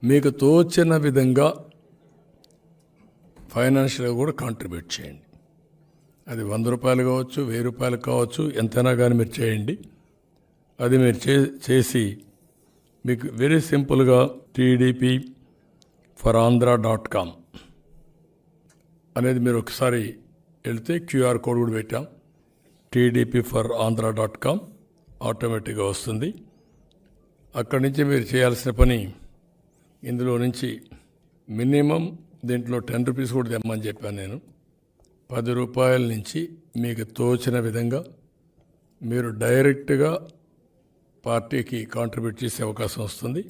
మీకు తోచిన విధంగా ఫైనాన్షియల్గా కూడా కాంట్రిబ్యూట్ చేయండి. అది 100 రూపాయలు కావచ్చు, 1000 రూపాయలు కావచ్చు, ఎంతైనా కానీ మీరు చేయండి. అది మీరు చేసి మీకు వెరీ సింపుల్గా tdpforandhra.com అనేది మీరు ఒకసారి వెళితే QR కోడ్ కూడా పెట్టాం. tdpforandhra.com ఆటోమేటిక్గా వస్తుంది. అక్కడి నుంచి మీరు చేయాల్సిన పని ఇందులో నుంచి మినిమం దీంట్లో 10 రూపీస్ కూడా తెమ్మని చెప్పాను నేను. 10 రూపాయల నుంచి మీకు తోచిన విధంగా మీరు డైరెక్ట్గా పార్టీకి కాంట్రిబ్యూట్ చేసే అవకాశం వస్తుంది.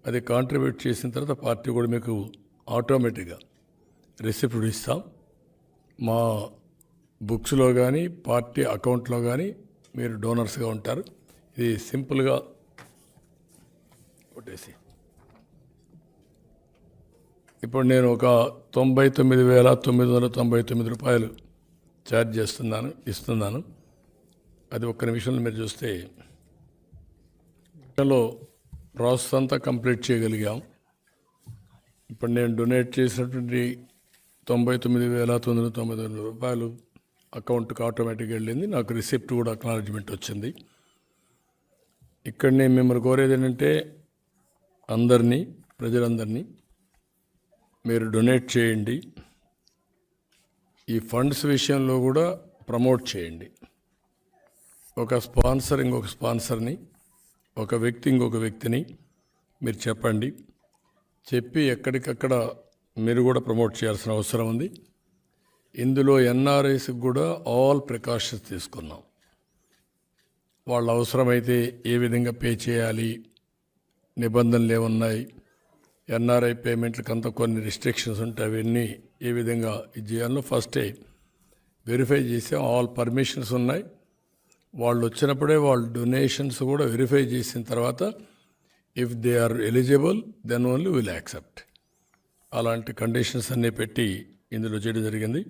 అది కాంట్రిబ్యూట్ చేసిన తర్వాత పార్టీ కూడా మీకు ఆటోమేటిక్గా రిసిప్ట్ ఇస్తాం. మా బుక్స్లో కానీ పార్టీ అకౌంట్లో కానీ మీరు డోనర్స్గా ఉంటారు. ఇది సింపుల్గా కొట్టేసి ఇప్పుడు నేను ఒక 99,999 రూపాయలు ఛార్జ్ ఇస్తున్నాను. అది ఒక్క నిమిషంలో మీరు చూస్తే ప్రాసెస్ అంతా కంప్లీట్ చేయగలిగాం. ఇప్పుడు నేను డొనేట్ చేసినటువంటి 99,999 రూపాయలు అకౌంట్కి ఆటోమేటిక్గా వెళ్ళింది. నాకు రిసిప్ట్ కూడా అక్నాలెడ్జ్మెంట్ వచ్చింది. ఇక్కడ నేను మిమ్మల్ని కోరేది ఏంటంటే ప్రజలందరినీ మీరు డొనేట్ చేయండి. ఈ ఫండ్స్ విషయంలో కూడా ప్రమోట్ చేయండి. ఒక స్పాన్సర్ ఇంకొక స్పాన్సర్ని, ఒక వ్యక్తి ఇంకొక వ్యక్తిని మీరు చెప్పండి. చెప్పి ఎక్కడికక్కడ మీరు కూడా ప్రమోట్ చేయాల్సిన అవసరం ఉంది. ఇందులో ఎన్ఆర్ఐస్కి కూడా ఆల్ ప్రికాషన్స్ తీసుకున్నాం. వాళ్ళ అవసరమైతే ఏ విధంగా పే చేయాలి, నిబంధనలు ఏమున్నాయి, ఎన్ఆర్ఐ పేమెంట్లకు అంతా కొన్ని రిస్ట్రిక్షన్స్ ఉంటాయి. అవన్నీ ఏ విధంగా ఇది చేయాలో ఫస్టే వెరిఫై చేసాం. ఆల్ పర్మిషన్స్ ఉన్నాయి. వాళ్ళు వచ్చినప్పుడే వాళ్ళ డొనేషన్స్ కూడా వెరిఫై చేసిన తర్వాత if they are eligible then only will accept. అలాంటి కండిషన్స్ అన్నీ పెట్టి ఇందులో చేయడం జరిగింది.